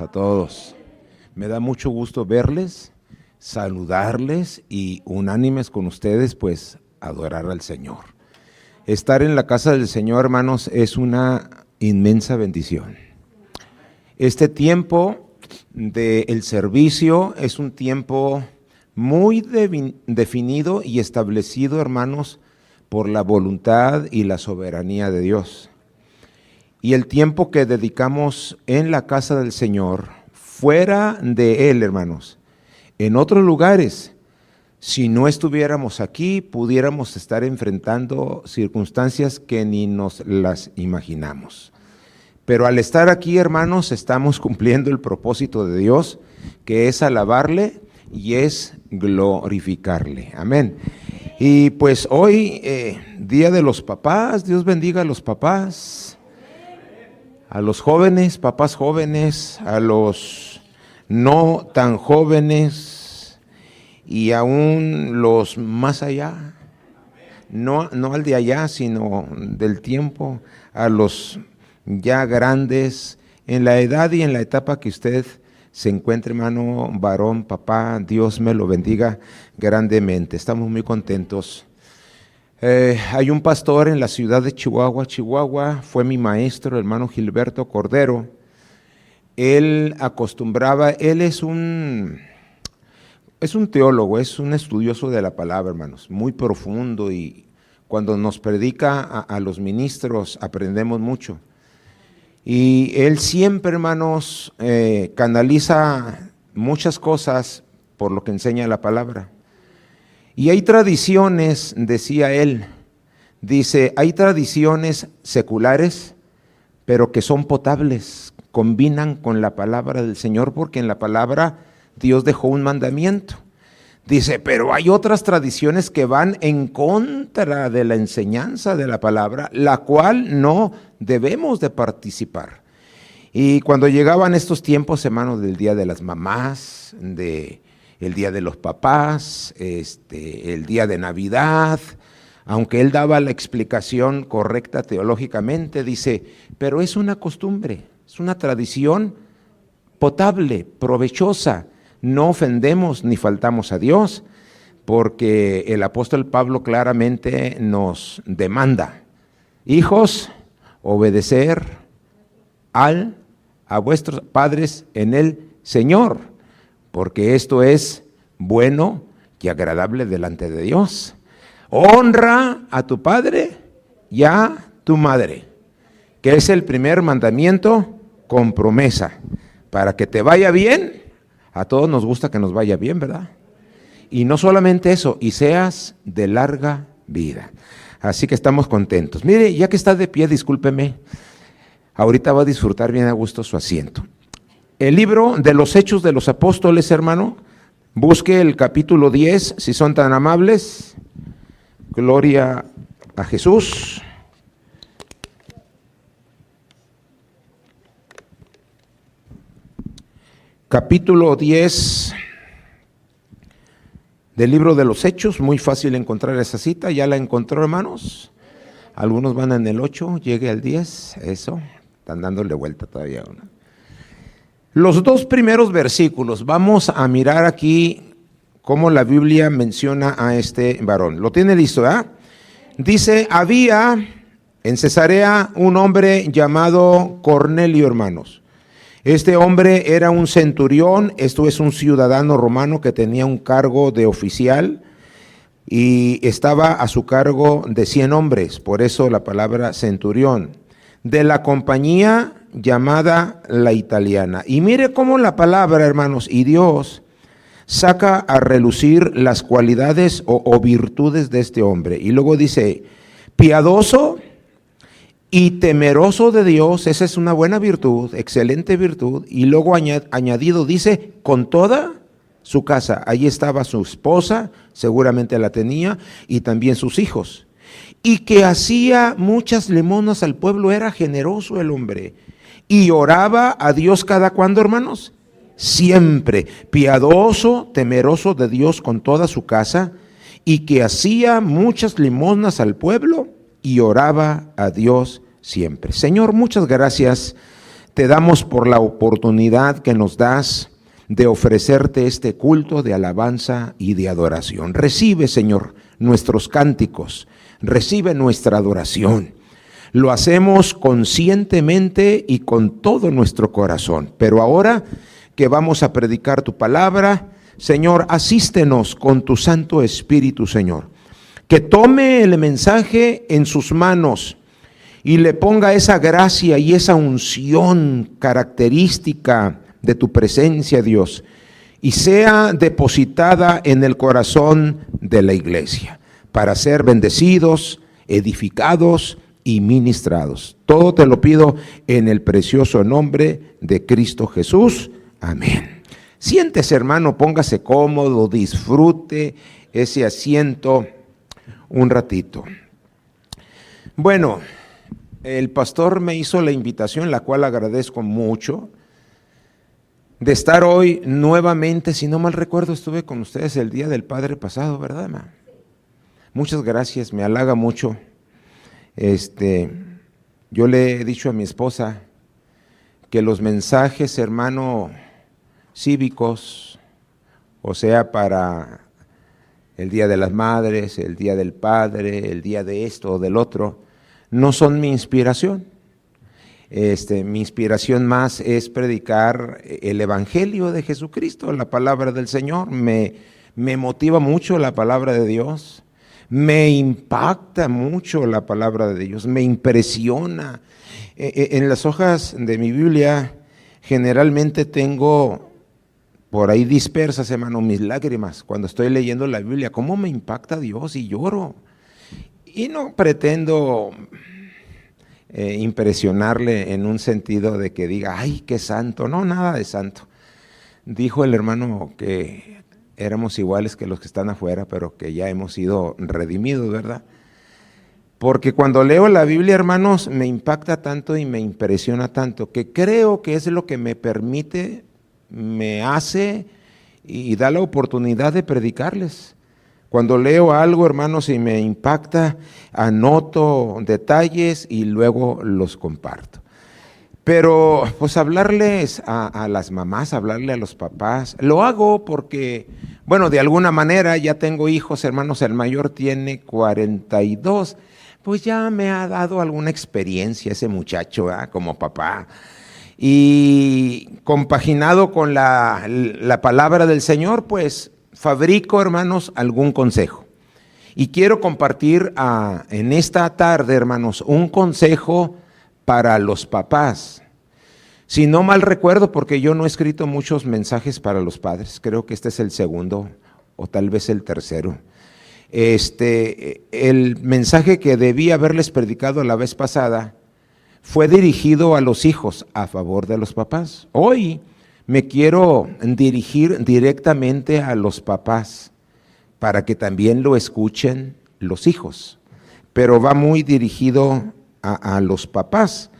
A todos. Me da mucho gusto verles, saludarles y unánimes con ustedes, pues adorar al Señor. Estar en la casa del Señor, hermanos, es una inmensa bendición. Este tiempo del servicio es un tiempo muy definido y establecido, hermanos, por la voluntad y la soberanía de Dios. Y el tiempo que dedicamos en la casa del Señor, fuera de Él, hermanos, en otros lugares, si no estuviéramos aquí, pudiéramos estar enfrentando circunstancias que ni nos las imaginamos. Pero al estar aquí, hermanos, estamos cumpliendo el propósito de Dios, que es alabarle y es glorificarle. Amén. Y pues hoy, Día de los Papás, Dios bendiga a los papás. A los jóvenes, papás jóvenes, a los no tan jóvenes y aún los más allá, no al de allá, sino del tiempo, a los ya grandes, en la edad y en la etapa que usted se encuentre, hermano, varón, papá, Dios me lo bendiga grandemente. Estamos muy contentos. Hay un pastor en la ciudad de Chihuahua, fue mi maestro, el hermano Gilberto Cordero. Él acostumbraba, él es un teólogo, es un estudioso de la palabra, hermanos, muy profundo, y cuando nos predica a los ministros aprendemos mucho. Y él siempre, hermanos, canaliza muchas cosas por lo que enseña la palabra. Y hay tradiciones, decía él, dice, hay tradiciones seculares, pero que son potables, combinan con la palabra del Señor, porque en la palabra Dios dejó un mandamiento. Dice, pero hay otras tradiciones que van en contra de la enseñanza de la palabra, la cual no debemos de participar. Y cuando llegaban estos tiempos, hermanos, del Día de las Mamás, el Día de los Papás, el Día de Navidad, aunque él daba la explicación correcta teológicamente, dice, pero es una costumbre, es una tradición potable, provechosa, no ofendemos ni faltamos a Dios, porque el apóstol Pablo claramente nos demanda, hijos, obedecer a vuestros padres en el Señor, porque esto es bueno y agradable delante de Dios. Honra a tu padre y a tu madre, que es el primer mandamiento con promesa, para que te vaya bien. A todos nos gusta que nos vaya bien, ¿verdad? Y no solamente eso, y seas de larga vida. Así que estamos contentos. Mire, ya que está de pie, discúlpeme, ahorita va a disfrutar bien a gusto su asiento. El libro de los Hechos de los Apóstoles, hermano, busque el capítulo 10, si son tan amables. Gloria a Jesús. Capítulo 10 del libro de los Hechos, muy fácil encontrar esa cita, ya la encontró, hermanos. Algunos van en el 8, llegue al 10, eso, están dándole vuelta todavía, ¿no? Los dos primeros versículos, vamos a mirar aquí cómo la Biblia menciona a este varón. ¿Lo tiene listo, ¿verdad? Dice, había en Cesarea un hombre llamado Cornelio, hermanos. Este hombre era un centurión, esto es un ciudadano romano que tenía un cargo de oficial y estaba a su cargo de 100 hombres, por eso la palabra centurión, de la compañía llamada la italiana. Y mire cómo la palabra, hermanos, y Dios saca a relucir las cualidades o virtudes de este hombre. Y luego dice, piadoso y temeroso de Dios, esa es una buena virtud, excelente virtud. Y luego añadido dice, con toda su casa, ahí estaba su esposa, seguramente la tenía, y también sus hijos. Y que hacía muchas limosnas al pueblo, era generoso el hombre. Y oraba a Dios cada cuando, hermanos, siempre, piadoso, temeroso de Dios con toda su casa, y que hacía muchas limosnas al pueblo y oraba a Dios siempre. Señor, muchas gracias te damos por la oportunidad que nos das de ofrecerte este culto de alabanza y de adoración. Recibe, Señor, nuestros cánticos, recibe nuestra adoración. Lo hacemos conscientemente y con todo nuestro corazón. Pero ahora que vamos a predicar tu palabra, Señor, asístenos con tu Santo Espíritu, Señor. Que tome el mensaje en sus manos y le ponga esa gracia y esa unción característica de tu presencia, Dios, y sea depositada en el corazón de la iglesia, para ser bendecidos, edificados y ministrados. Todo te lo pido en el precioso nombre de Cristo Jesús. Amén. Siéntese, hermano, póngase cómodo, disfrute ese asiento un ratito. Bueno, el pastor me hizo la invitación, la cual agradezco mucho, de estar hoy nuevamente. Si no mal recuerdo, estuve con ustedes el Día del Padre pasado, ¿verdad, hermano? Muchas gracias, me halaga mucho. Yo le he dicho a mi esposa que los mensajes, hermano, cívicos, o sea, para el Día de las Madres, el Día del Padre, el día de esto o del otro, no son mi inspiración. Mi inspiración más es predicar el Evangelio de Jesucristo, la palabra del Señor. Me motiva mucho la palabra de Dios, me impacta mucho la palabra de Dios, me impresiona. En las hojas de mi Biblia generalmente tengo por ahí dispersas, hermano, mis lágrimas cuando estoy leyendo la Biblia. ¿Cómo me impacta Dios? Y lloro. Y no pretendo impresionarle en un sentido de que diga, ay, qué santo. No, nada de santo. Dijo el hermano que éramos iguales que los que están afuera, pero que ya hemos sido redimidos, ¿verdad? Porque cuando leo la Biblia, hermanos, me impacta tanto y me impresiona tanto, que creo que es lo que me permite, me hace y da la oportunidad de predicarles. Cuando leo algo, hermanos, y me impacta, anoto detalles y luego los comparto. Pero pues hablarles a las mamás, hablarle a los papás, lo hago porque, bueno, de alguna manera ya tengo hijos, hermanos, el mayor tiene 42, pues ya me ha dado alguna experiencia ese muchacho, ¿verdad? Como papá. Y compaginado con la palabra del Señor, pues fabrico, hermanos, algún consejo. Y quiero compartir en esta tarde, hermanos, un consejo para los papás. Si no mal recuerdo, porque yo no he escrito muchos mensajes para los padres, creo que este es el segundo o tal vez el tercero. El mensaje que debí haberles predicado la vez pasada fue dirigido a los hijos a favor de los papás. Hoy me quiero dirigir directamente a los papás para que también lo escuchen los hijos, pero va muy dirigido a los papás.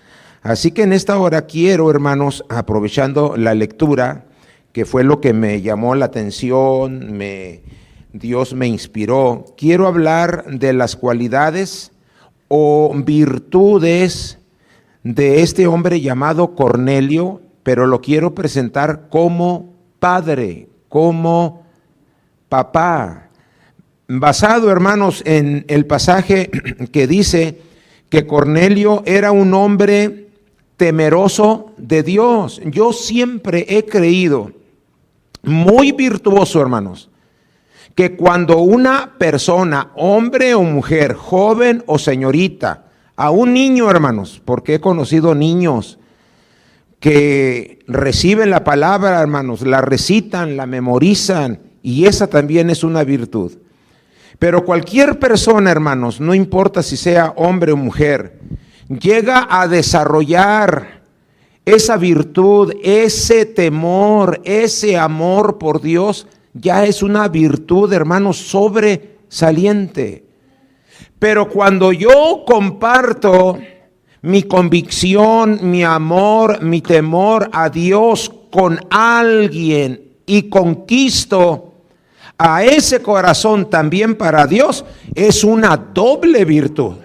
Así que en esta hora quiero, hermanos, aprovechando la lectura, que fue lo que me llamó la atención, Dios me inspiró, quiero hablar de las cualidades o virtudes de este hombre llamado Cornelio, pero lo quiero presentar como padre, como papá, basado, hermanos, en el pasaje que dice que Cornelio era un hombre temeroso de Dios. Yo siempre he creído, muy virtuoso, hermanos, que cuando una persona, hombre o mujer, joven o señorita, a un niño, hermanos, porque he conocido niños que reciben la palabra, hermanos, la recitan, la memorizan, y esa también es una virtud. Pero cualquier persona, hermanos, no importa si sea hombre o mujer, llega a desarrollar esa virtud, ese temor, ese amor por Dios, ya es una virtud, hermanos, sobresaliente. Pero cuando yo comparto mi convicción, mi amor, mi temor a Dios con alguien y conquisto a ese corazón también para Dios, es una doble virtud.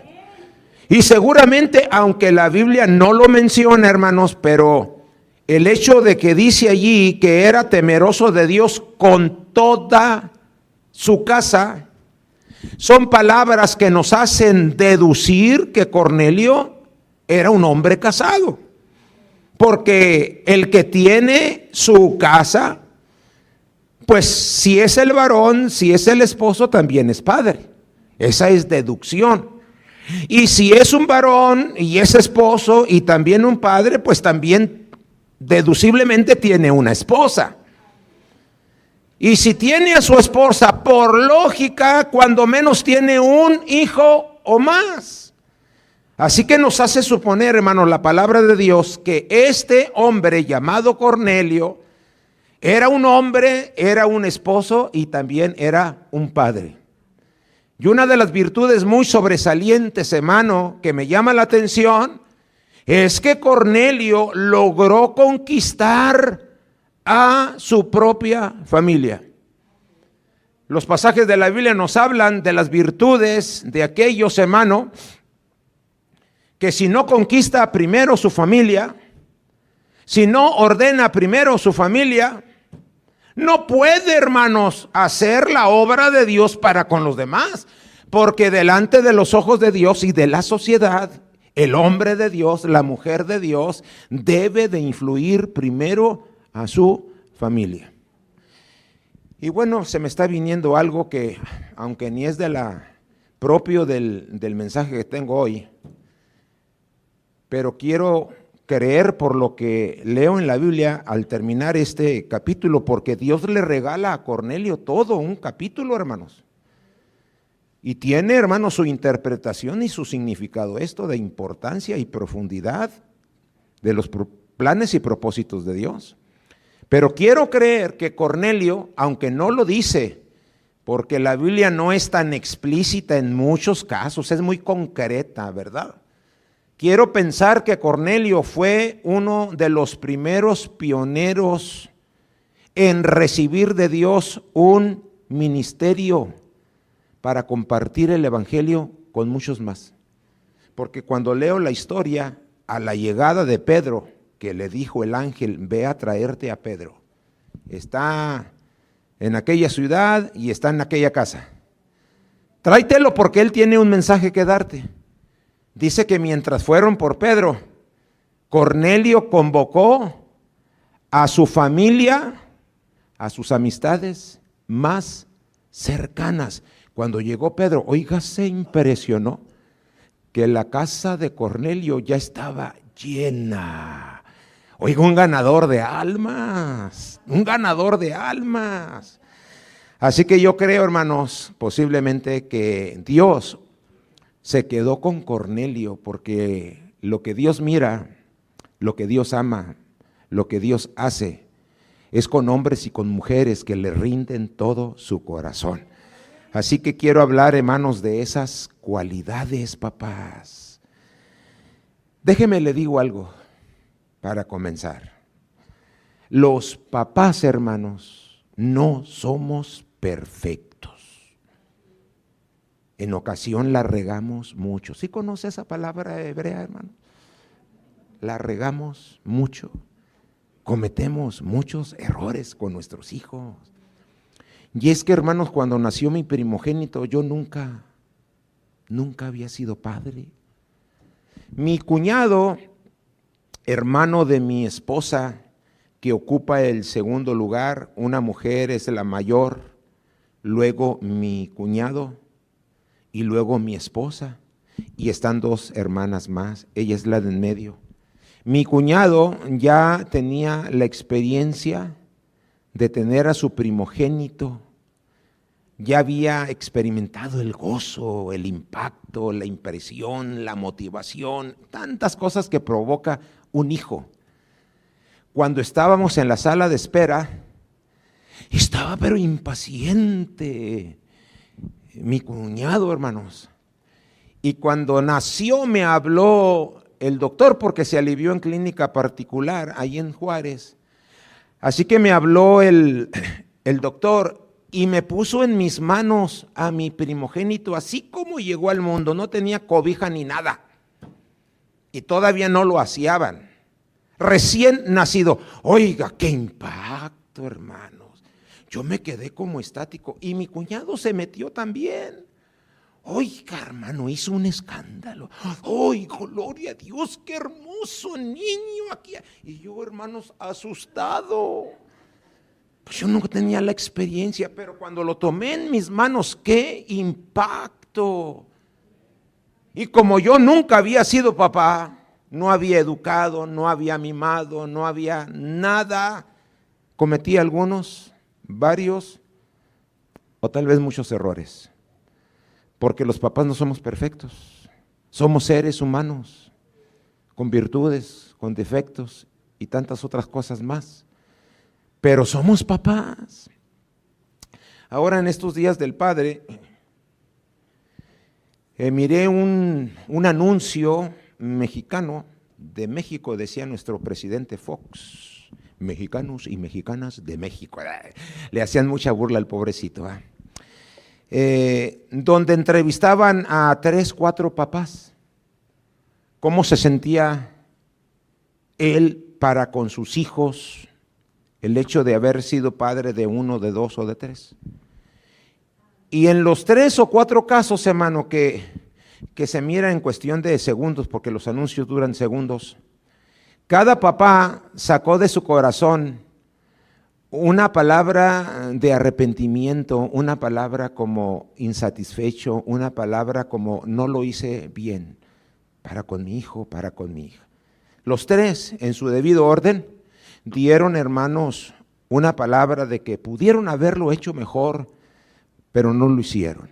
Y seguramente, aunque la Biblia no lo menciona, hermanos, pero el hecho de que dice allí que era temeroso de Dios con toda su casa, son palabras que nos hacen deducir que Cornelio era un hombre casado. Porque el que tiene su casa, pues si es el varón, si es el esposo, también es padre. Esa es deducción. Y si es un varón y es esposo y también un padre, pues también deduciblemente tiene una esposa. Y si tiene a su esposa, por lógica, cuando menos tiene un hijo o más. Así que nos hace suponer, hermanos, la palabra de Dios, que este hombre llamado Cornelio era un hombre, era un esposo y también era un padre. Y una de las virtudes muy sobresalientes, hermano, que me llama la atención, es que Cornelio logró conquistar a su propia familia. Los pasajes de la Biblia nos hablan de las virtudes de aquellos, hermano, que si no conquista primero su familia, si no ordena primero su familia, no puede, hermanos, hacer la obra de Dios para con los demás, porque delante de los ojos de Dios y de la sociedad, el hombre de Dios, la mujer de Dios, debe de influir primero a su familia. Y bueno, se me está viniendo algo que, aunque ni es propio del mensaje que tengo hoy, pero quiero creer por lo que leo en la Biblia al terminar este capítulo, porque Dios le regala a Cornelio todo un capítulo, hermanos. Y tiene, hermanos, su interpretación y su significado, esto de importancia y profundidad de los planes y propósitos de Dios. Pero quiero creer que Cornelio, aunque no lo dice, porque la Biblia no es tan explícita en muchos casos, es muy concreta, ¿verdad? Quiero pensar que Cornelio fue uno de los primeros pioneros en recibir de Dios un ministerio para compartir el evangelio con muchos más. Porque cuando leo la historia, a la llegada de Pedro, que le dijo el ángel, ve a traerte a Pedro. Está en aquella ciudad y está en aquella casa. Tráetelo porque él tiene un mensaje que darte. Dice que mientras fueron por Pedro, Cornelio convocó a su familia, a sus amistades más cercanas. Cuando llegó Pedro, oiga, se impresionó que la casa de Cornelio ya estaba llena. Oiga, un ganador de almas, un ganador de almas. Así que yo creo, hermanos, posiblemente que Dios se quedó con Cornelio, porque lo que Dios mira, lo que Dios ama, lo que Dios hace, es con hombres y con mujeres que le rinden todo su corazón. Así que quiero hablar, hermanos, de esas cualidades, papás. Déjeme le digo algo para comenzar. Los papás, hermanos, no somos perfectos. En ocasión la regamos mucho. ¿Sí conoce esa palabra hebrea, hermano? La regamos mucho. Cometemos muchos errores con nuestros hijos. Y es que, hermanos, cuando nació mi primogénito, yo nunca había sido padre. Mi cuñado, hermano de mi esposa, que ocupa el segundo lugar, una mujer es la mayor, luego mi cuñado y luego mi esposa, y están dos hermanas más, ella es la de en medio. Mi cuñado ya tenía la experiencia de tener a su primogénito, ya había experimentado el gozo, el impacto, la impresión, la motivación, tantas cosas que provoca un hijo. Cuando estábamos en la sala de espera, estaba pero impaciente mi cuñado, hermanos. Y cuando nació me habló el doctor, porque se alivió en clínica particular ahí en Juárez. Así que me habló el doctor y me puso en mis manos a mi primogénito, así como llegó al mundo, no tenía cobija ni nada. y todavía no lo aseaban. Recién nacido. Oiga, qué impacto, hermanos. Yo me quedé como estático y mi cuñado se metió también. Oiga, hermano, hizo un escándalo. Oiga, gloria a Dios, qué hermoso niño aquí. Y yo, hermanos, asustado. Pues yo no tenía la experiencia, pero cuando lo tomé en mis manos, qué impacto. Y como yo nunca había sido papá, no había educado, no había mimado, no había nada, cometí varios, o tal vez muchos errores. Porque los papás no somos perfectos, somos seres humanos, con virtudes, con defectos y tantas otras cosas más. Pero somos papás. Ahora en estos días del Padre, miré un anuncio mexicano de México, decía nuestro presidente Fox, mexicanos y mexicanas de México. Le hacían mucha burla al pobrecito, donde entrevistaban a 3, 4 papás, cómo se sentía él para con sus hijos, el hecho de haber sido padre de 1, de 2 o de 3. Y en los 3 o 4 casos, hermano, que se mira en cuestión de segundos, porque los anuncios duran segundos, cada papá sacó de su corazón una palabra de arrepentimiento, una palabra como insatisfecho, una palabra como no lo hice bien, para con mi hijo, para con mi hija. Los 3, en su debido orden, dieron, hermanos, una palabra de que pudieron haberlo hecho mejor, pero no lo hicieron.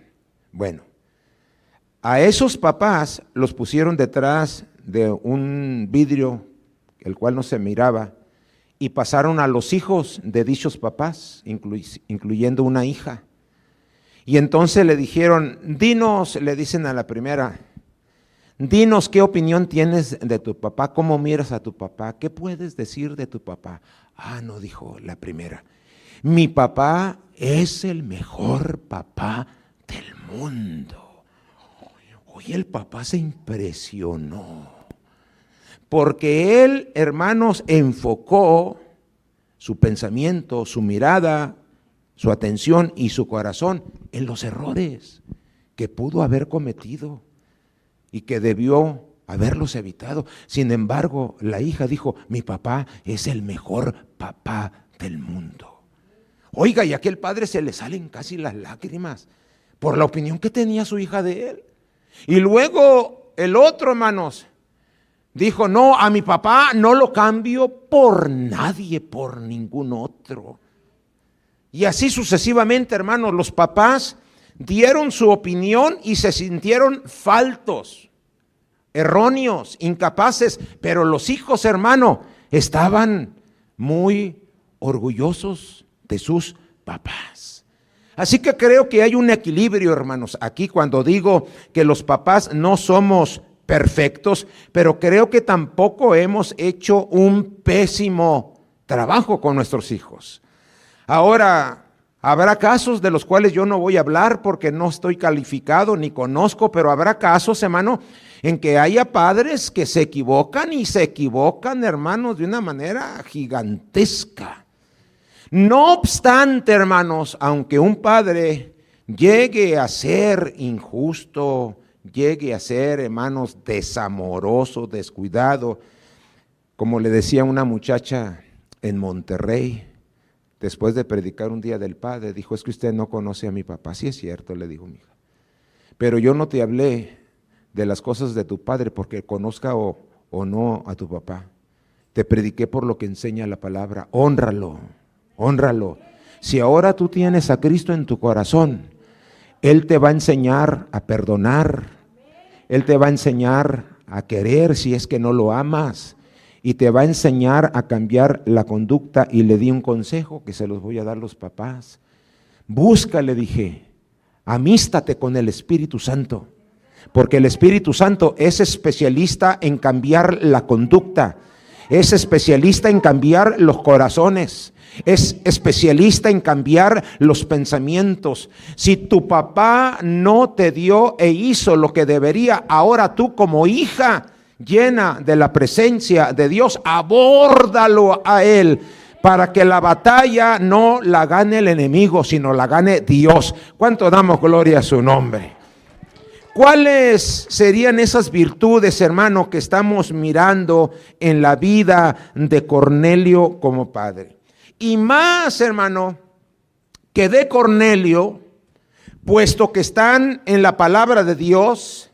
Bueno, a esos papás los pusieron detrás de un vidrio, el cual no se miraba, y pasaron a los hijos de dichos papás, incluyendo una hija. Y entonces le dijeron, dinos, le dicen a la primera, dinos qué opinión tienes de tu papá, cómo miras a tu papá, qué puedes decir de tu papá. No, dijo la primera, mi papá es el mejor papá del mundo. Hoy el papá se impresionó, porque él, hermanos, enfocó su pensamiento, su mirada, su atención y su corazón en los errores que pudo haber cometido y que debió haberlos evitado. Sin embargo, la hija dijo, mi papá es el mejor papá del mundo. Oiga, y a aquel padre se le salen casi las lágrimas por la opinión que tenía su hija de él. Y luego el otro, hermanos, dijo, no, a mi papá no lo cambio por nadie, por ningún otro. Y así sucesivamente, hermanos, los papás dieron su opinión y se sintieron faltos, erróneos, incapaces, pero los hijos, hermano, estaban muy orgullosos de sus papás. Así que creo que hay un equilibrio, hermanos, aquí cuando digo que los papás no somos perfectos, pero creo que tampoco hemos hecho un pésimo trabajo con nuestros hijos. Ahora, habrá casos de los cuales yo no voy a hablar porque no estoy calificado ni conozco, pero habrá casos, hermano, en que haya padres que se equivocan y se equivocan, hermanos, de una manera gigantesca. No obstante, hermanos, aunque un padre llegue a ser injusto, llegue a ser, hermanos, desamoroso, descuidado, como le decía una muchacha en Monterrey, después de predicar un día del Padre, dijo, es que usted no conoce a mi papá. Sí es cierto, le dijo mi hija, pero yo no te hablé de las cosas de tu padre porque conozca o no a tu papá. Te prediqué por lo que enseña la palabra. Hónralo, hónralo. Si ahora tú tienes a Cristo en tu corazón, Él te va a enseñar a perdonar, Él te va a enseñar a querer si es que no lo amas, y te va a enseñar a cambiar la conducta. Y le di un consejo que se los voy a dar los papás. Busca, le dije, amístate con el Espíritu Santo, porque el Espíritu Santo es especialista en cambiar la conducta, es especialista en cambiar los corazones, es especialista en cambiar los pensamientos. Si tu papá no te dio e hizo lo que debería, ahora tú como hija llena de la presencia de Dios, abórdalo a Él, para que la batalla no la gane el enemigo, sino la gane Dios. ¿Cuánto damos gloria a su nombre? ¿Cuáles serían esas virtudes, hermano, que estamos mirando en la vida de Cornelio como padre? Y más, hermano, que de Cornelio, puesto que están en la palabra de Dios,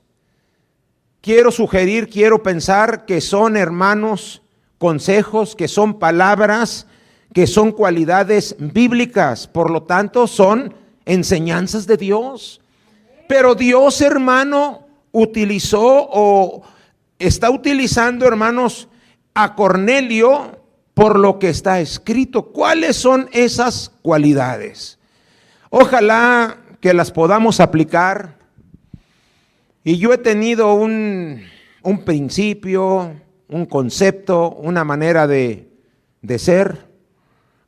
quiero sugerir, quiero pensar que son, hermanos, consejos, que son palabras, que son cualidades bíblicas, por lo tanto son enseñanzas de Dios. Pero Dios, hermano, utilizó o está utilizando, hermanos, a Cornelio por lo que está escrito. ¿Cuáles son esas cualidades? Ojalá que las podamos aplicar. Y yo he tenido un principio, un concepto, una manera de ser,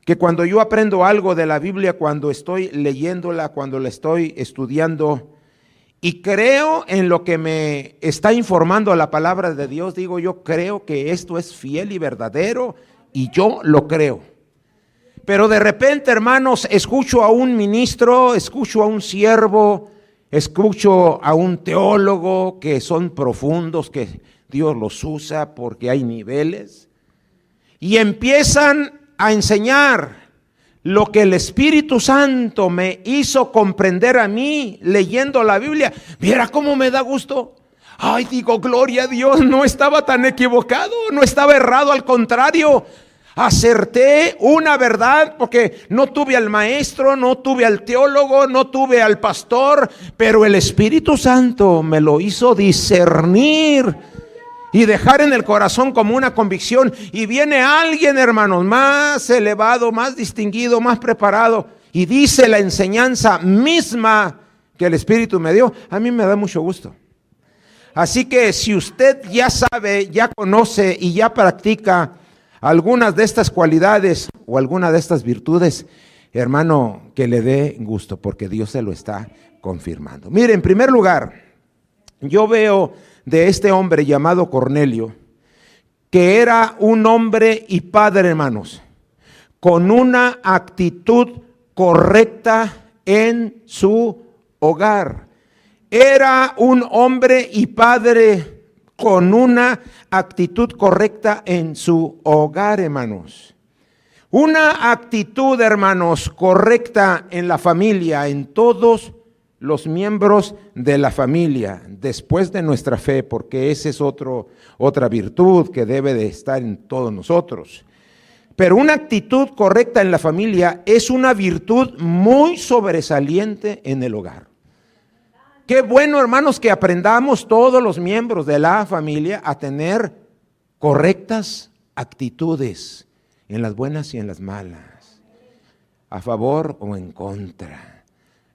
que cuando yo aprendo algo de la Biblia, cuando estoy leyéndola, cuando la estoy estudiando, y creo en lo que me está informando la palabra de Dios, digo, yo creo que esto es fiel y verdadero, y yo lo creo. Pero de repente, hermanos, escucho a un ministro, escucho a un siervo, escucho a un teólogo que son profundos, que Dios los usa porque hay niveles, y empiezan a enseñar lo que el Espíritu Santo me hizo comprender a mí leyendo la Biblia. Viera cómo me da gusto. Ay, digo, gloria a Dios, no estaba tan equivocado, no estaba errado, al contrario, acerté una verdad, porque no tuve al maestro, no tuve al teólogo, no tuve al pastor, pero el Espíritu Santo me lo hizo discernir y dejar en el corazón como una convicción. Y viene alguien, hermanos, más elevado, más distinguido, más preparado, y dice la enseñanza misma que el Espíritu me dio. A mí me da mucho gusto. Así que si usted ya sabe, ya conoce y ya practica algunas de estas cualidades o alguna de estas virtudes, hermano, que le dé gusto, porque Dios se lo está confirmando. Mire, en primer lugar, yo veo de este hombre llamado Cornelio, que era un hombre y padre, hermanos, con una actitud correcta en su hogar. Era un hombre y padre con una actitud correcta en su hogar, hermanos. Una actitud, hermanos, correcta en la familia, en todos los miembros de la familia, después de nuestra fe, porque esa es otra virtud que debe de estar en todos nosotros. Pero una actitud correcta en la familia es una virtud muy sobresaliente en el hogar. Qué bueno, hermanos, que aprendamos todos los miembros de la familia a tener correctas actitudes en las buenas y en las malas, a favor o en contra,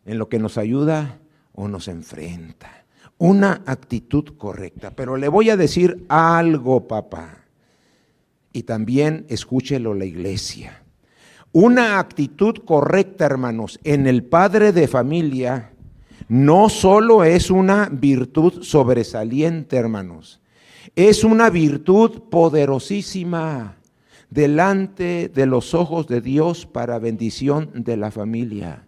en lo que nos ayuda o nos enfrenta. Una actitud correcta. Pero le voy a decir algo, papá, y también escúchelo la iglesia. Una actitud correcta, hermanos, en el padre de familia no solo es una virtud sobresaliente, hermanos, es una virtud poderosísima delante de los ojos de Dios para bendición de la familia.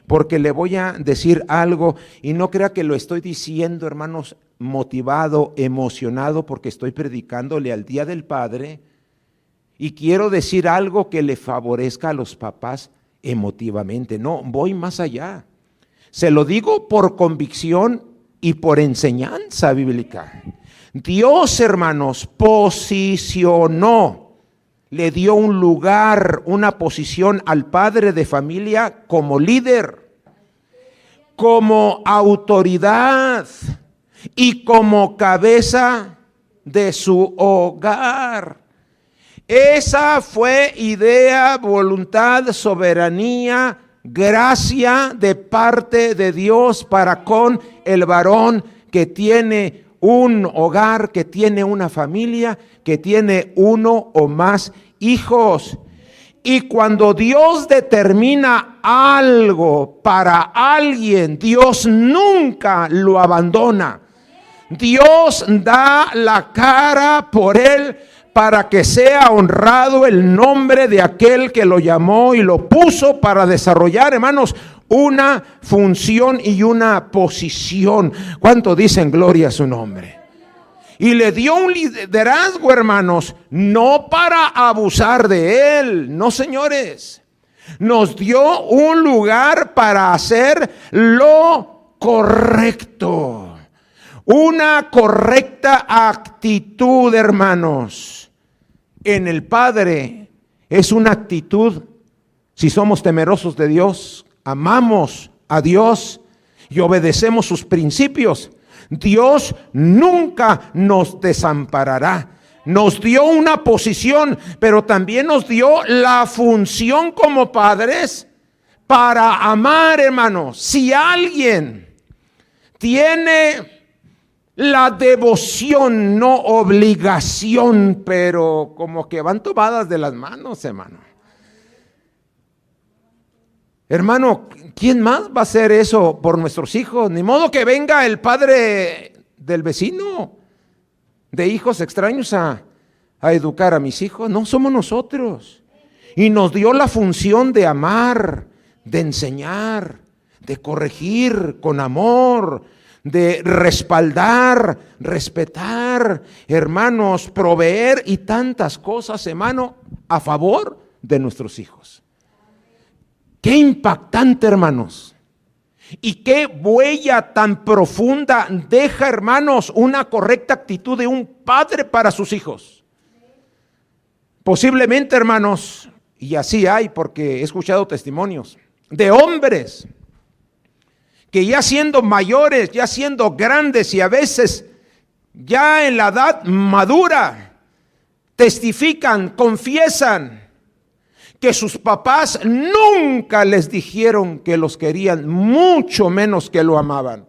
Porque le voy a decir algo, y no crea que lo estoy diciendo, hermanos, motivado, emocionado, porque estoy predicándole al Día del Padre, y quiero decir algo que le favorezca a los papás emotivamente. No, voy más allá. Se lo digo por convicción y por enseñanza bíblica. Dios, hermanos, posicionó, le dio un lugar, una posición al padre de familia como líder, como autoridad y como cabeza de su hogar. Esa fue idea, voluntad, soberanía, gracia de parte de Dios para con el varón que tiene un hogar, que tiene una familia, que tiene uno o más hijos. Y cuando Dios determina algo para alguien, Dios nunca lo abandona. Dios da la cara por él para que sea honrado el nombre de aquel que lo llamó y lo puso para desarrollar, hermanos, una función y una posición. ¿Cuánto dicen gloria a su nombre? Y le dio un liderazgo, hermanos, no para abusar de él, no, señores. Nos dio un lugar para hacer lo correcto. Una correcta actitud, hermanos, en el Padre es una actitud, si somos temerosos de Dios, amamos a Dios y obedecemos sus principios, Dios nunca nos desamparará. Nos dio una posición, pero también nos dio la función como padres para amar, hermanos. Si alguien tiene la devoción, no obligación, pero como que van tomadas de las manos, hermano. Hermano, ¿quién más va a hacer eso por nuestros hijos? Ni modo que venga el padre del vecino de hijos extraños a educar a mis hijos. No, somos nosotros. Y nos dio la función de amar, de enseñar, de corregir con amor, de respaldar, respetar, hermanos, proveer y tantas cosas, hermano, a favor de nuestros hijos. Qué impactante, hermanos. Y qué huella tan profunda deja, hermanos, una correcta actitud de un padre para sus hijos. Posiblemente, hermanos, y así hay porque he escuchado testimonios de hombres que ya siendo mayores, ya siendo grandes y a veces ya en la edad madura, testifican, confiesan que sus papás nunca les dijeron que los querían, mucho menos que lo amaban.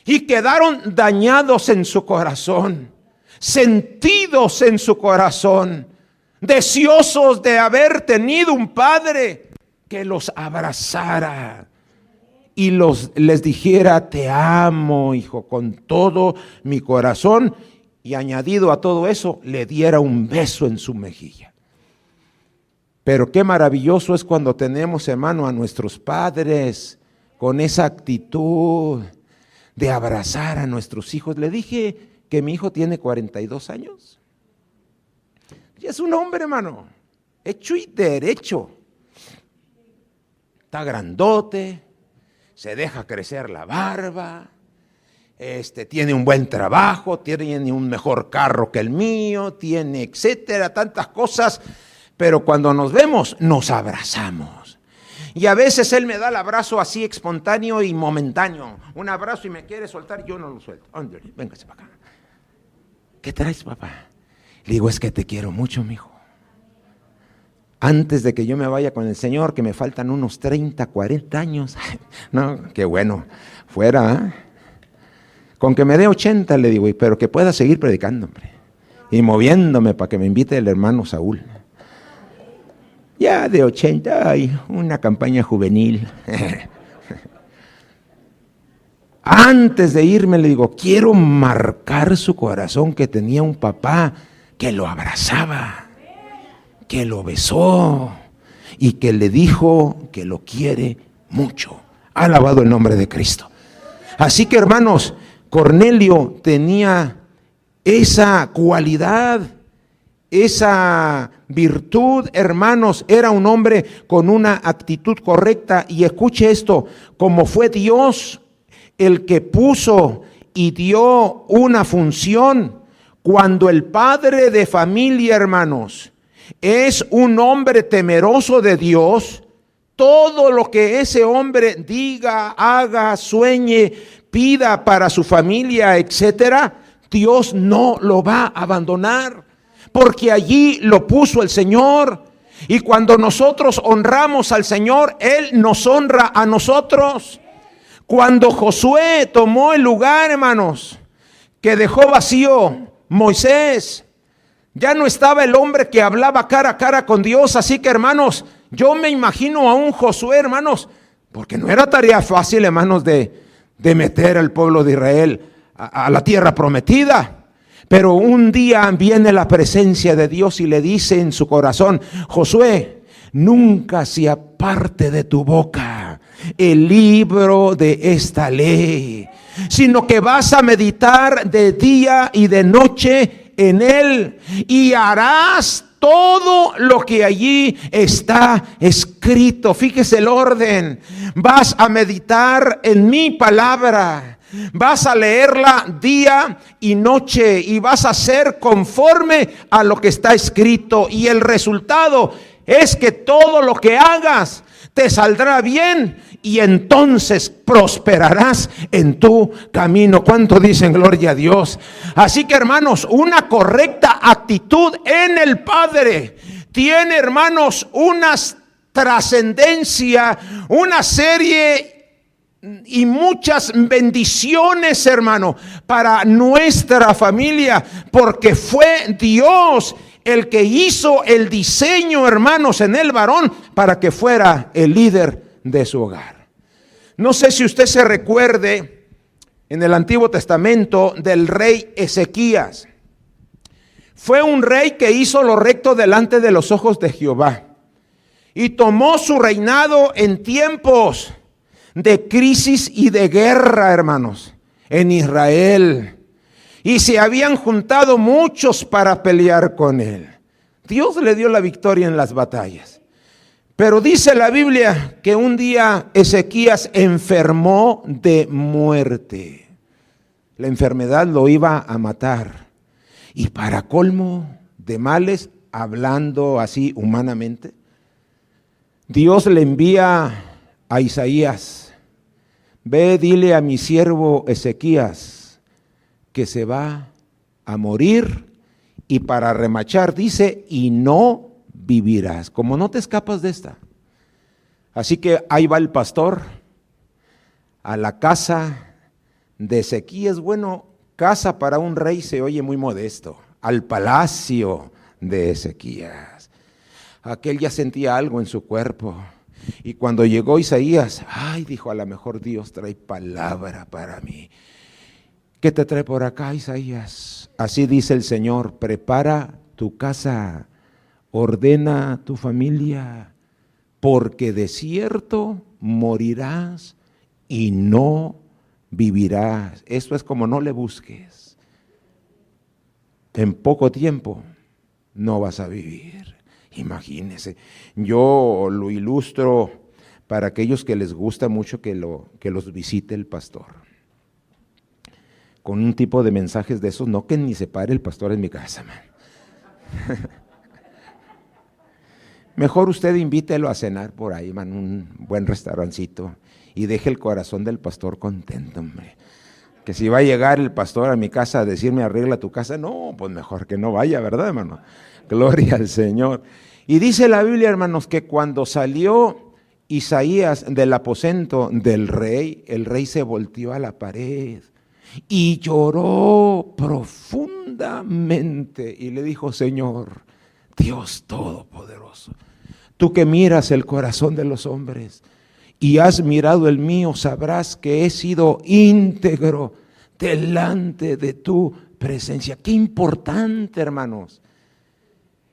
Y quedaron dañados en su corazón, sentidos en su corazón, deseosos de haber tenido un padre que los abrazara y les dijera: te amo, hijo, con todo mi corazón. Y añadido a todo eso, le diera un beso en su mejilla. Pero qué maravilloso es cuando tenemos, hermano, a nuestros padres con esa actitud de abrazar a nuestros hijos. Le dije que mi hijo tiene 42 años. Y es un hombre, hermano, hecho y derecho. Está grandote, se deja crecer la barba, tiene un buen trabajo, tiene un mejor carro que el mío, tiene etcétera, tantas cosas. Pero cuando nos vemos, nos abrazamos. Y a veces él me da el abrazo así espontáneo y momentáneo. Un abrazo y me quiere soltar, yo no lo suelto. Ándale, véngase para acá. ¿Qué traes, papá? Le digo: es que te quiero mucho, mijo. Antes de que yo me vaya con el Señor, que me faltan unos 30, 40 años. No, qué bueno. Fuera, ¿eh? Con que me dé 80, le digo, pero que pueda seguir predicando, hombre. Y moviéndome para que me invite el hermano Saúl. Ya de 80 hay una campaña juvenil. Antes de irme le digo: quiero marcar su corazón que tenía un papá que lo abrazaba, que lo besó y que le dijo que lo quiere mucho. Alabado el nombre de Cristo. Así que, hermanos, Cornelio tenía esa cualidad, esa virtud, hermanos. Era un hombre con una actitud correcta. Y escuche esto: como fue Dios el que puso y dio una función, cuando el padre de familia, hermanos, es un hombre temeroso de Dios, todo lo que ese hombre diga, haga, sueñe, pida para su familia, etcétera, Dios no lo va a abandonar, porque allí lo puso el Señor. Y cuando nosotros honramos al Señor, Él nos honra a nosotros. Cuando Josué tomó el lugar, hermanos, que dejó vacío Moisés, ya no estaba el hombre que hablaba cara a cara con Dios. Así que, hermanos, yo me imagino a un Josué, hermanos, porque no era tarea fácil, hermanos, de meter al pueblo de Israel a la tierra prometida. Pero un día viene la presencia de Dios y le dice en su corazón: Josué, nunca se aparte de tu boca el libro de esta ley, sino que vas a meditar de día y de noche en él, y harás todo lo que allí está escrito. Fíjese el orden: vas a meditar en mi palabra, vas a leerla día y noche, y vas a hacer conforme a lo que está escrito, y el resultado es que todo lo que hagas te saldrá bien, y entonces prosperarás en tu camino. ¿Cuánto dicen gloria a Dios? Así que, hermanos, una correcta actitud en el Padre tiene, hermanos, una trascendencia, una serie y muchas bendiciones, hermano, para nuestra familia, porque fue Dios el que hizo el diseño, hermanos, en el varón para que fuera el líder de su hogar. No sé si usted se recuerde en el Antiguo Testamento del rey Ezequías. Fue un rey que hizo lo recto delante de los ojos de Jehová y tomó su reinado en tiempos de crisis y de guerra, hermanos, en Israel. Y se habían juntado muchos para pelear con él. Dios le dio la victoria en las batallas. Pero dice la Biblia que un día Ezequías enfermó de muerte. La enfermedad lo iba a matar. Y para colmo de males, hablando así humanamente, Dios le envía a Isaías: ve, dile a mi siervo Ezequías que se va a morir, y para remachar dice: y no vivirás. Como no te escapas de esta. Así que ahí va el pastor a la casa de Ezequías. Bueno, casa para un rey se oye muy modesto. Al palacio de Ezequías. Aquel ya sentía algo en su cuerpo. Y cuando llegó Isaías, ay, dijo, a lo mejor Dios trae palabra para mí. ¿Qué te trae por acá, Isaías? Así dice el Señor: prepara tu casa, ordena tu familia, porque de cierto morirás y no vivirás. Esto es como no le busques. En poco tiempo no vas a vivir. Imagínese. Yo lo ilustro para aquellos que les gusta mucho que los visite el pastor. Con un tipo de mensajes de esos, no que ni se pare el pastor en mi casa, man. Mejor usted invítelo a cenar por ahí, man, un buen restaurancito, y deje el corazón del pastor contento, hombre. Que si va a llegar el pastor a mi casa a decirme arregla tu casa, no, pues mejor que no vaya, ¿verdad, hermano? Gloria al Señor. Y dice la Biblia, hermanos, que cuando salió Isaías del aposento del rey, el rey se volteó a la pared y lloró profundamente y le dijo: Señor, Dios Todopoderoso, tú que miras el corazón de los hombres y has mirado el mío, sabrás que he sido íntegro delante de tu presencia. Qué importante, hermanos,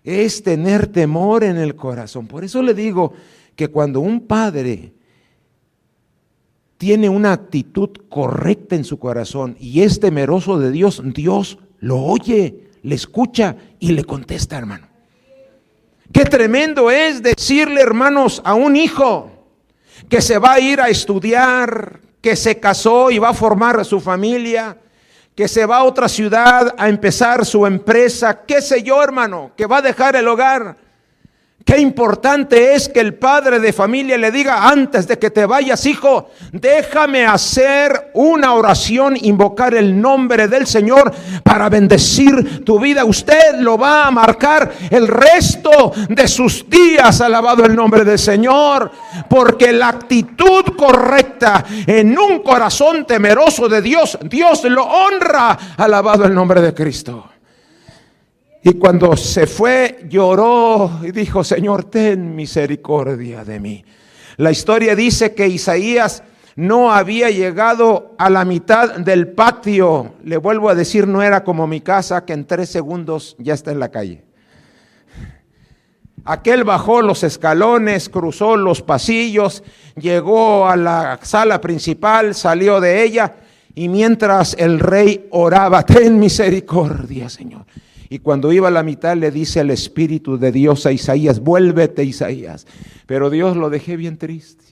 es tener temor en el corazón. Por eso le digo que cuando un padre tiene una actitud correcta en su corazón y es temeroso de Dios, Dios lo oye, le escucha y le contesta, hermano. Qué tremendo es decirle, hermanos, a un hijo que se va a ir a estudiar, que se casó y va a formar su familia, que se va a otra ciudad a empezar su empresa, qué sé yo, hermano, que va a dejar el hogar. Qué importante es que el padre de familia le diga: antes de que te vayas, hijo, déjame hacer una oración, invocar el nombre del Señor para bendecir tu vida. Usted lo va a marcar el resto de sus días, alabado el nombre del Señor, porque la actitud correcta en un corazón temeroso de Dios, Dios lo honra, alabado el nombre de Cristo. Y cuando se fue, lloró y dijo: Señor, ten misericordia de mí. La historia dice que Isaías No había llegado a la mitad del patio. Le vuelvo a decir, no era como mi casa, que en 3 segundos ya está en la calle. Aquel bajó los escalones, cruzó los pasillos, llegó a la sala principal, salió de ella, y mientras el rey oraba, ten misericordia, Señor. Y cuando iba a la mitad le dice el Espíritu de Dios a Isaías, vuélvete, Isaías. Pero Dios lo dejé bien triste.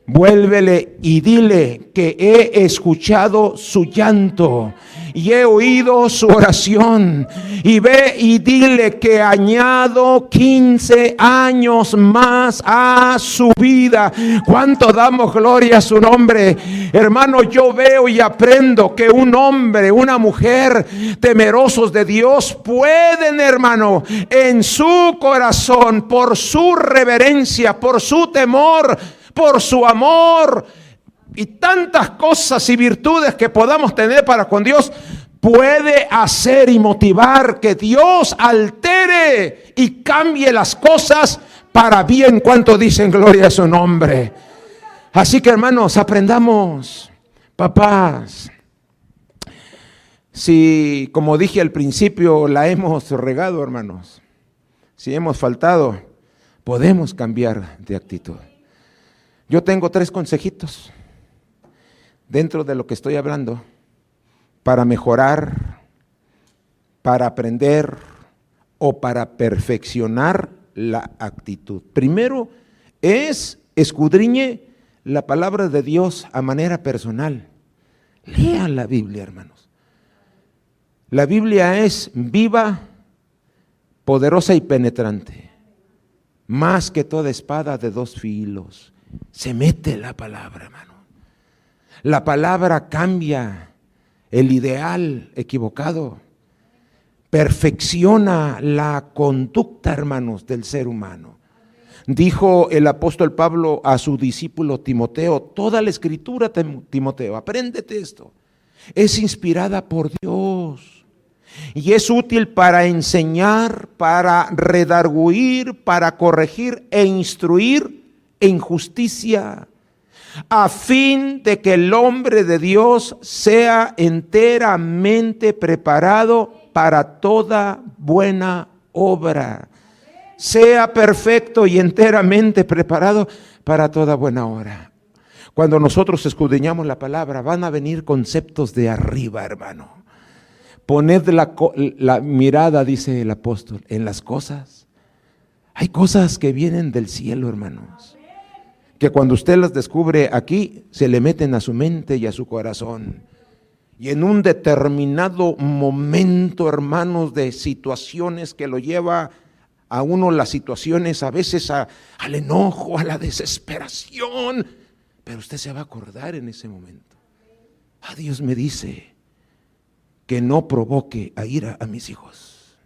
Vuélvele y dile que he escuchado su llanto y he oído su oración. Y ve y dile que añado 15 años más a su vida. ¿Cuánto damos gloria a su nombre? Hermano, yo veo y aprendo que un hombre, una mujer temerosos de Dios pueden, hermano, en su corazón, por su reverencia, por su temor, por su amor y tantas cosas y virtudes que podamos tener para con Dios, puede hacer y motivar que Dios altere y cambie las cosas para bien. ¿Cuánto dicen gloria a su nombre? Así que, hermanos, aprendamos, papás. Si, como dije al principio, la hemos regado, hermanos, si hemos faltado, podemos cambiar de actitud. Yo tengo 3 consejitos dentro de lo que estoy hablando para mejorar, para aprender o para perfeccionar la actitud. Primero es escudriñe la palabra de Dios a manera personal. Lean la Biblia, hermanos. La Biblia es viva, poderosa y penetrante, más que toda espada de 2 filos. Se mete la palabra, hermano. La palabra cambia el ideal equivocado, perfecciona la conducta, hermanos, del ser humano. Dijo el apóstol Pablo a su discípulo Timoteo, toda la escritura, Timoteo, apréndete esto, es inspirada por Dios y es útil para enseñar, para redarguir, para corregir e instruir en justicia, a fin de que el hombre de Dios sea enteramente preparado para toda buena obra. Sea perfecto y enteramente preparado para toda buena obra. Cuando nosotros escudriñamos la palabra, van a venir conceptos de arriba, hermano. Poned la mirada, dice el apóstol, en las cosas. Hay cosas que vienen del cielo, hermanos, que cuando usted las descubre aquí, se le meten a su mente y a su corazón. Y en un determinado momento, hermanos, de situaciones que lo lleva a uno, las situaciones a veces al enojo, a la desesperación, pero usted se va a acordar en ese momento. Dios me dice que no provoque a ira a mis hijos.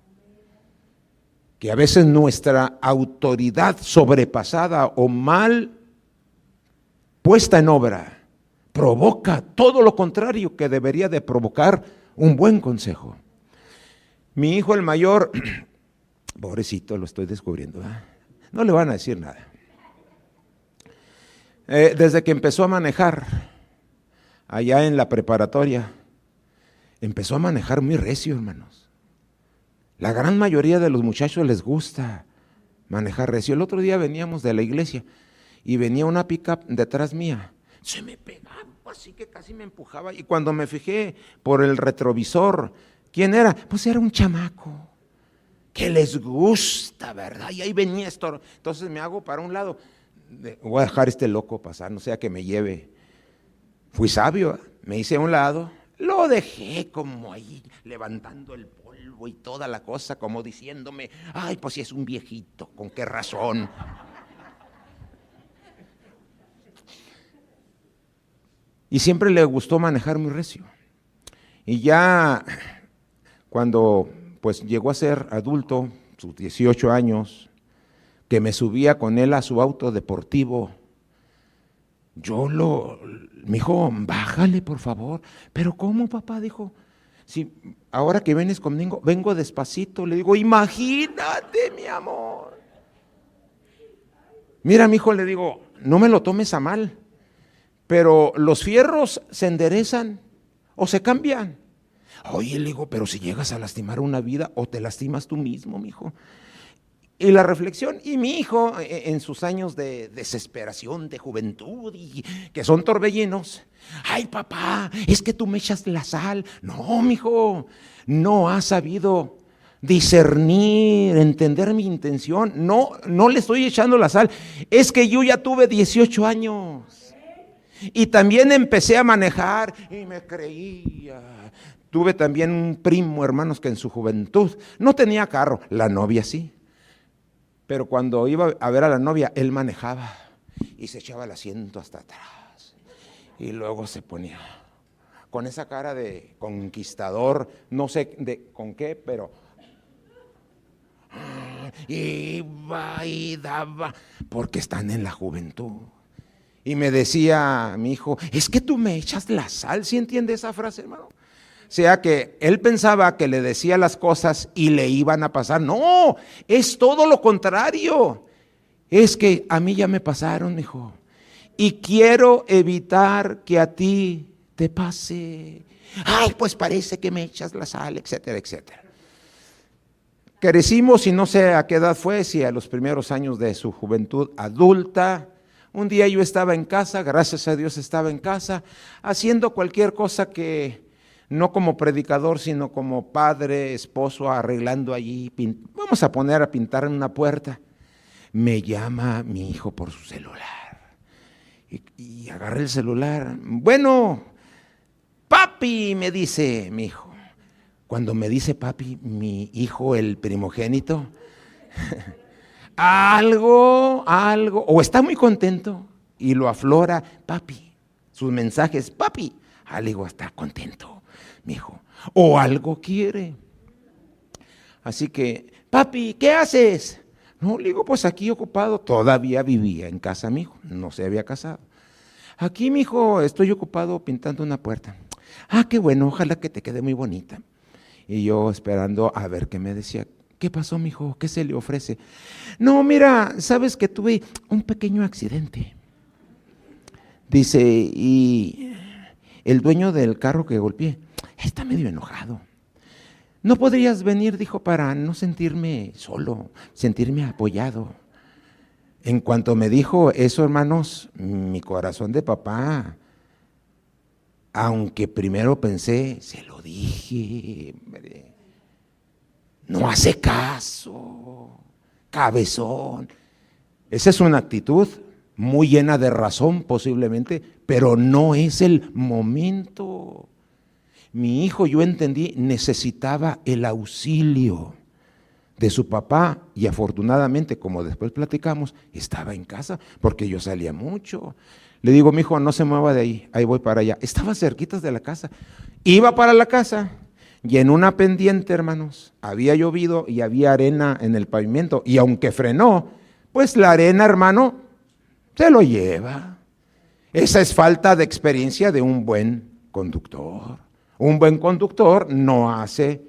Que a veces nuestra autoridad sobrepasada o mal puesta en obra provoca todo lo contrario que debería de provocar un buen consejo. Mi hijo el mayor, pobrecito, lo estoy descubriendo, ¿eh? No le van a decir nada. Desde que empezó a manejar allá en la preparatoria, empezó a manejar muy recio, hermanos. La gran mayoría de los muchachos les gusta manejar recio. El otro día veníamos de la iglesia y venía una pick-up detrás mía. Se me pegaba, así que casi me empujaba. Y cuando me fijé por el retrovisor, ¿quién era? Pues era un chamaco que les gusta, ¿verdad? Y ahí venía esto. Entonces me hago para un lado. Voy a dejar este loco pasar, no sea que me lleve. Fui sabio, ¿eh? Me hice a un lado. Lo dejé como ahí, levantando el polvo y toda la cosa, como diciéndome, ay, pues si es un viejito, ¿con qué razón? Y siempre le gustó manejar muy recio. Y ya cuando pues llegó a ser adulto, sus 18 años, que me subía con él a su auto deportivo, me dijo, bájale por favor. Pero ¿cómo, papá? Dijo, si ahora que vienes conmigo, vengo despacito. Le digo, imagínate, mi amor. Mira, mi hijo, le digo, no me lo tomes a mal. pero los fierros se enderezan o se cambian. Oye, le digo, pero si llegas a lastimar una vida o te lastimas tú mismo, mijo. Y la reflexión, y mi hijo en sus años de desesperación, de juventud, y que son torbellinos, ay papá, es que tú me echas la sal. No, mijo, no has sabido discernir, entender mi intención. No, no le estoy echando la sal, es que yo ya tuve 18 años. Y también empecé a manejar y me creía. Tuve también un primo, hermanos, que en su juventud no tenía carro, la novia sí. Pero cuando iba a ver a la novia, él manejaba y se echaba el asiento hasta atrás. Y luego se ponía con esa cara de conquistador, no sé con qué, pero iba y daba, porque están en la juventud. Y me decía mi hijo, es que tú me echas la sal, ¿sí entiende esa frase, hermano? O sea que él pensaba que le decía las cosas y le iban a pasar. No, es todo lo contrario. Es que a mí ya me pasaron, hijo. Y quiero evitar que a ti te pase. Ay, pues parece que me echas la sal, etcétera, etcétera. Crecimos y no sé a qué edad fue, si a los primeros años de su juventud adulta. Un día yo estaba en casa, gracias a Dios estaba en casa, haciendo cualquier cosa que no como predicador, sino como padre, esposo, arreglando allí, vamos a poner a pintar en una puerta. Me llama mi hijo por su celular y agarré el celular. Bueno, papi, me dice mi hijo. Cuando me dice papi, mi hijo, el primogénito, algo, o está muy contento y lo aflora, papi, sus mensajes, papi, algo está contento. Mi hijo, o algo quiere. Así que, papi, ¿qué haces? No, le digo, pues aquí ocupado. Todavía vivía en casa mi hijo, no se había casado. Aquí, mi hijo, estoy ocupado pintando una puerta. Ah, qué bueno, ojalá que te quede muy bonita. Y yo esperando a ver qué me decía. ¿Qué pasó, mi hijo? ¿Qué se le ofrece? No, mira, sabes que tuve un pequeño accidente. Dice, y el dueño del carro que golpeé está medio enojado. No podrías venir, dijo, para no sentirme solo, sentirme apoyado. En cuanto me dijo eso, hermanos, mi corazón de papá, aunque primero pensé, se lo dije, no hace caso, cabezón. Esa es una actitud muy llena de razón posiblemente, pero no es el momento. Mi hijo, yo entendí, necesitaba el auxilio de su papá y afortunadamente, como después platicamos, estaba en casa porque yo salía mucho. Le digo, mi hijo, no se mueva de ahí, ahí voy para allá. Estaba cerquitas de la casa. Iba para la casa y en una pendiente, hermanos, había llovido y había arena en el pavimento y aunque frenó, pues la arena, hermano, se lo lleva. Esa es falta de experiencia de un buen conductor. Un buen conductor no hace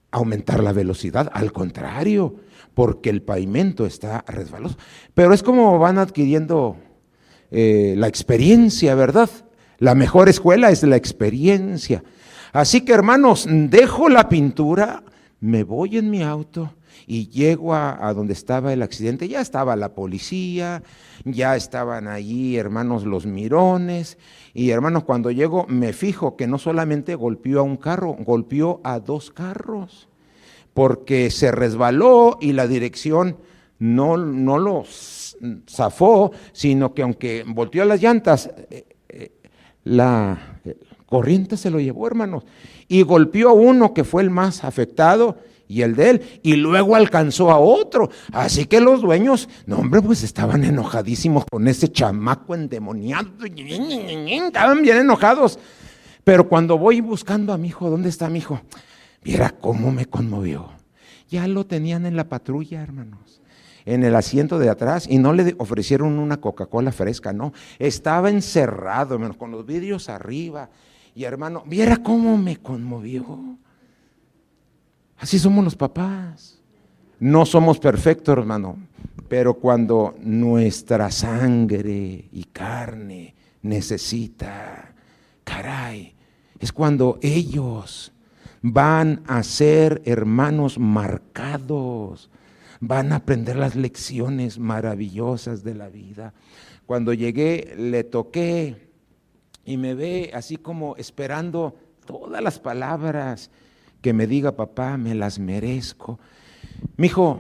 aumentar la velocidad, al contrario, porque el pavimento está resbaloso. Pero es como van adquiriendo la experiencia, ¿verdad? La mejor escuela es la experiencia. Así que, hermanos, dejo la pintura, me voy en mi auto y llego a donde estaba el accidente. Ya estaba la policía, ya estaban allí, hermanos, los mirones. Y, hermanos, cuando llego me fijo que no solamente golpeó a un carro, golpeó a 2 carros, porque se resbaló y la dirección no lo zafó, sino que aunque volteó las llantas, la corriente se lo llevó, hermanos, y golpeó a uno que fue el más afectado y el de él, y luego alcanzó a otro. Así que los dueños, no hombre, pues estaban enojadísimos con ese chamaco endemoniado, estaban bien enojados. Pero cuando voy buscando a mi hijo, ¿dónde está mi hijo? Viera cómo me conmovió. Ya lo tenían en la patrulla, hermanos, en el asiento de atrás, y no le ofrecieron una Coca-Cola fresca, no, estaba encerrado, hermanos, con los vidrios arriba. Y hermano, viera cómo me conmovió. Así somos los papás. No somos perfectos, hermano, pero cuando nuestra sangre y carne necesita. Caray, es cuando ellos van a ser hermanos marcados, van a aprender las lecciones maravillosas de la vida. Cuando llegué, le toqué y me ve así como esperando todas las palabras que me diga papá, me las merezco. Mijo,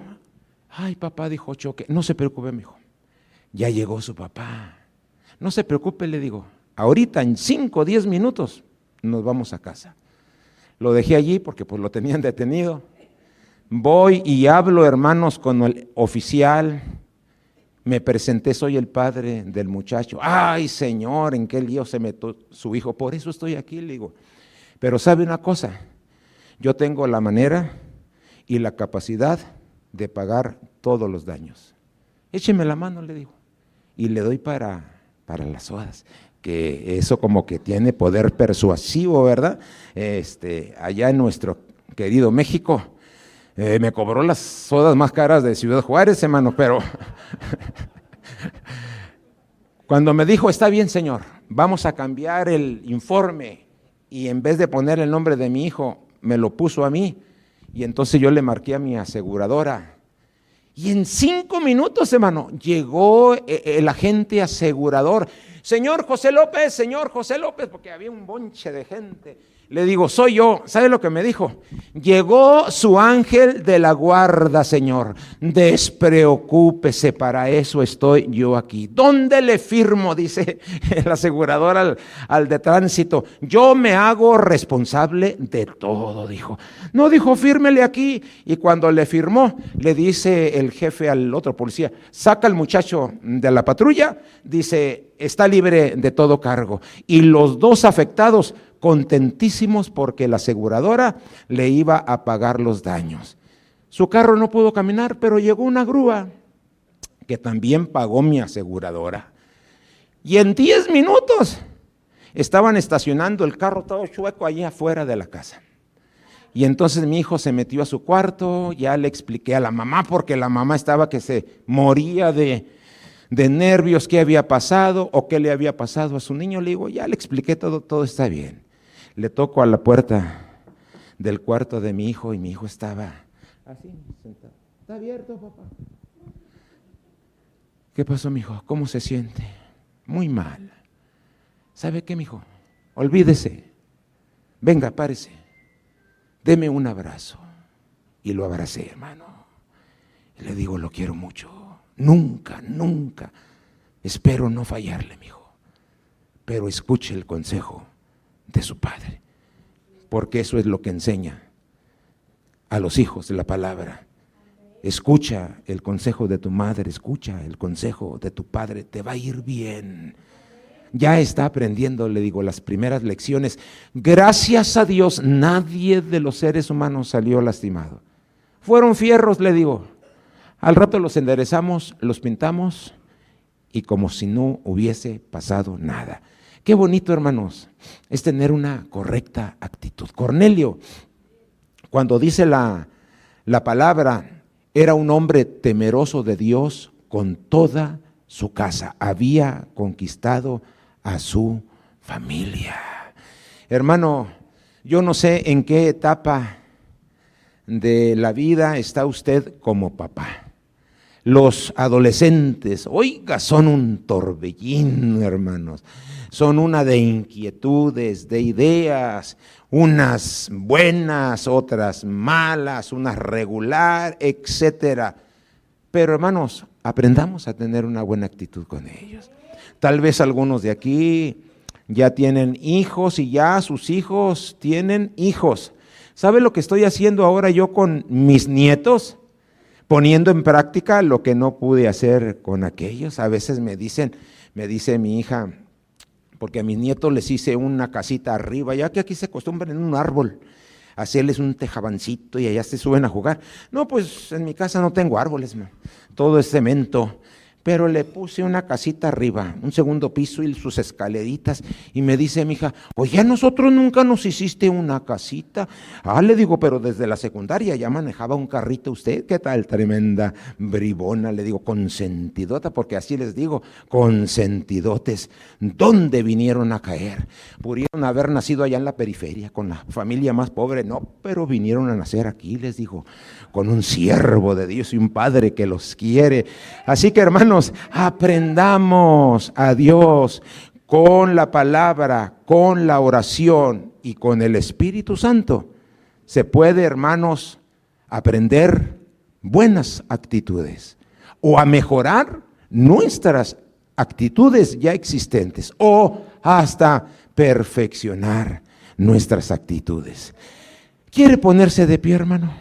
ay papá, dijo Choque, no se preocupe mijo, ya llegó su papá. No se preocupe, le digo, ahorita en 5 o 10 minutos nos vamos a casa. Lo dejé allí porque pues lo tenían detenido. Voy y hablo, hermanos, con el oficial. Me presenté, soy el padre del muchacho. Ay, señor, ¿en qué lío se metió su hijo? Por eso estoy aquí, le digo. Pero ¿sabe una cosa? Yo tengo la manera y la capacidad de pagar todos los daños. Écheme la mano, le digo. Y le doy para las sodas. Que eso como que tiene poder persuasivo, ¿verdad? Allá en nuestro querido México, me cobró las sodas más caras de Ciudad Juárez, hermano, pero cuando me dijo, está bien señor, vamos a cambiar el informe, y en vez de poner el nombre de mi hijo, me lo puso a mí, y entonces yo le marqué a mi aseguradora, y en 5 minutos, hermano, llegó el agente asegurador. Señor José López, porque había un bonche de gente. Le digo, soy yo. ¿Sabe lo que me dijo? Llegó su ángel de la guarda, señor. Despreocúpese, para eso estoy yo aquí. ¿Dónde le firmo? Dice el asegurador al de tránsito. Yo me hago responsable de todo, dijo. No, dijo, fírmele aquí. Y cuando le firmó, le dice el jefe al otro policía, saca al muchacho de la patrulla, dice, está libre de todo cargo. Y los dos afectados, contentísimos porque la aseguradora le iba a pagar los daños. Su carro no pudo caminar, pero llegó una grúa que también pagó mi aseguradora. Y en 10 minutos estaban estacionando el carro todo chueco allí afuera de la casa. Y entonces mi hijo se metió a su cuarto, ya le expliqué a la mamá, porque la mamá estaba que se moría de nervios, qué había pasado o qué le había pasado a su niño. Le digo, ya le expliqué todo está bien. Le toco a la puerta del cuarto de mi hijo y mi hijo estaba así sentado. ¿Está abierto, papá? ¿Qué pasó, mijo? ¿Cómo se siente? Muy mal. ¿Sabe qué, mijo? Olvídese. Venga, párese. Deme un abrazo. Y lo abracé, hermano. Y le digo, lo quiero mucho. Nunca, espero no fallarle, mijo, pero escuche el consejo de su padre, porque eso es lo que enseña a los hijos de la palabra. Escucha el consejo de tu madre, escucha el consejo de tu padre, te va a ir bien. Ya está aprendiendo, le digo, las primeras lecciones. Gracias a Dios, nadie de los seres humanos salió lastimado. Fueron fierros, le digo. Al rato los enderezamos, los pintamos y como si no hubiese pasado nada. Qué bonito, hermanos, es tener una correcta actitud. Cornelio, cuando dice la palabra, era un hombre temeroso de Dios con toda su casa. Había conquistado a su familia. Hermano, yo no sé en qué etapa de la vida está usted como papá. Los adolescentes, oiga, son un torbellino, hermanos. Son una de inquietudes, de ideas, unas buenas, otras malas, unas regular, etcétera. Pero hermanos, aprendamos a tener una buena actitud con ellos. Tal vez algunos de aquí ya tienen hijos y ya sus hijos tienen hijos. ¿Sabe lo que estoy haciendo ahora yo con mis nietos? Poniendo en práctica lo que no pude hacer con aquellos. A veces me dice mi hija, porque a mis nietos les hice una casita arriba, ya que aquí se acostumbran en un árbol, hacerles un tejabancito y allá se suben a jugar. No, pues en mi casa no tengo árboles, todo es cemento. pero le puse una casita arriba, un segundo piso y sus escaleritas, y me dice mi hija, oye, a nosotros nunca nos hiciste una casita. Le digo, pero desde la secundaria ya manejaba un carrito usted, ¿qué tal? Tremenda bribona, le digo, consentidota, porque así les digo, consentidotes. ¿Dónde vinieron a caer? Pudieron haber nacido allá en la periferia, con la familia más pobre, no, pero vinieron a nacer aquí, les digo, con un siervo de Dios y un padre que los quiere. Así que, hermanos, aprendamos a Dios con la palabra, con la oración y con el Espíritu Santo. Se puede, hermanos, aprender buenas actitudes o a mejorar nuestras actitudes ya existentes o hasta perfeccionar nuestras actitudes. ¿Quiere ponerse de pie, hermano?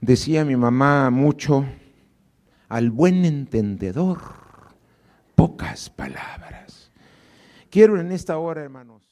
Decía mi mamá mucho, al buen entendedor, pocas palabras. Quiero en esta hora, hermanos,